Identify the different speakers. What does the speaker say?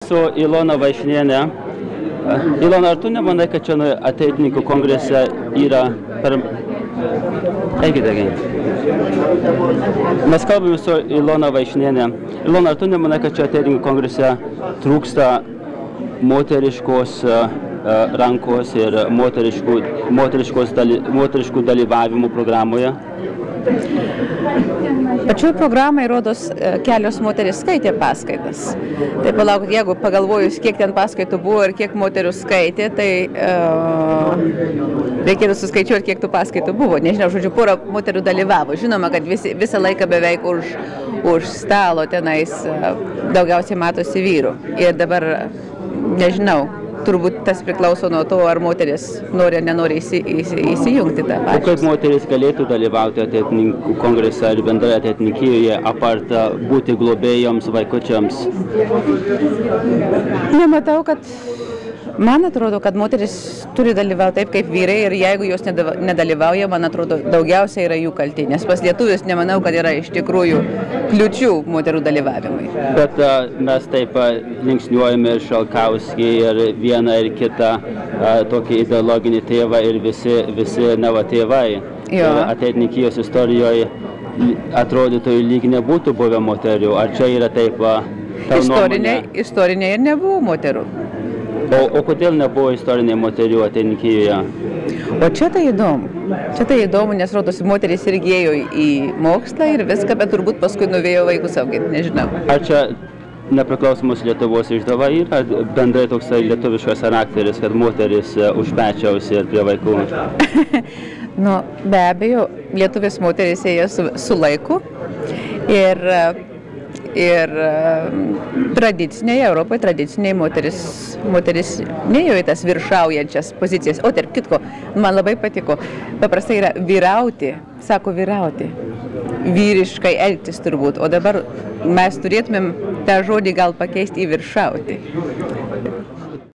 Speaker 1: su Ilona Vaišniene. Ilona, ar tu nemanai, kad čia ateitininkų kongrese yra per... Eikite. Mes kalbame su Ilona Vaišniene. Ilona, ar tu nemanai, kad čia ateitininkų kongrese trūksta moteriškos rankos ir moteriškų dalyvavimų programoje?
Speaker 2: Pačioj programai rodos kelios moteris skaitė paskaitas. Tai palaukit, jeigu pagalvojus, kiek ten paskaitų buvo ir kiek moterių skaitė, tai reikėtų suskaičiuoti, kiek tų paskaitų buvo. Nežinau, žodžiu, porą moterų dalyvavo. Žinoma, kad visą laiką beveik už stalo tenais daugiausiai matosi vyrų. Ir dabar, nežinau, turbūt tas priklauso nuo to, ar moteris nori ar nenori įsijungti tą pačią.
Speaker 1: O kaip moteris galėtų dalyvauti ateitininkų kongrese ir bendrai ateitininkijoje, apart būti globėjoms, vaikučiams?
Speaker 2: Nematau, kad... Man atrodo, kad moteris turi dalyvauti taip kaip vyrai ir jeigu jos nedalyvauja, man atrodo, daugiausiai yra jų kalti. Nes pas lietuvius nemanau, kad yra iš tikrųjų kliučių moterų dalyvavimui.
Speaker 1: Bet mes taip linksniuojame ir Šalkauskį ir vieną ir kitą tokį ideologinį tėvą ir visi neva tėvai. Ir ateitininkijos istorijoje atrodytų lyg nebūtų buvę moterių. Ar čia yra taip tavo nuomonė?
Speaker 2: Istorinė ir nebuvo moterų.
Speaker 1: O kodėl nebuvo istoriniai moterių ateitininkijoje?
Speaker 2: O čia tai įdomu. Čia tai įdomu, nes rodosi moteris irgi ėjo į mokslą ir viską, bet turbūt paskui nuvėjo vaikus auginti, nežinau.
Speaker 1: Ar čia nepriklausomos Lietuvos išdava yra bendrai toks lietuviškas charakteris, kad moteris už pečiaus ir prie vaikų?
Speaker 2: Nu, be abejo, lietuvės moteris ėjo su laiku ir tradiciniai, Europoje tradiciniai moteris neėjo į tas viršaujančias pozicijas. O tarp kitko, man labai patiko, paprastai yra vyrauti, sako vyrauti, vyriškai elgtis turbūt, o dabar mes turėtumėm tą žodį gal pakeisti į viršauti.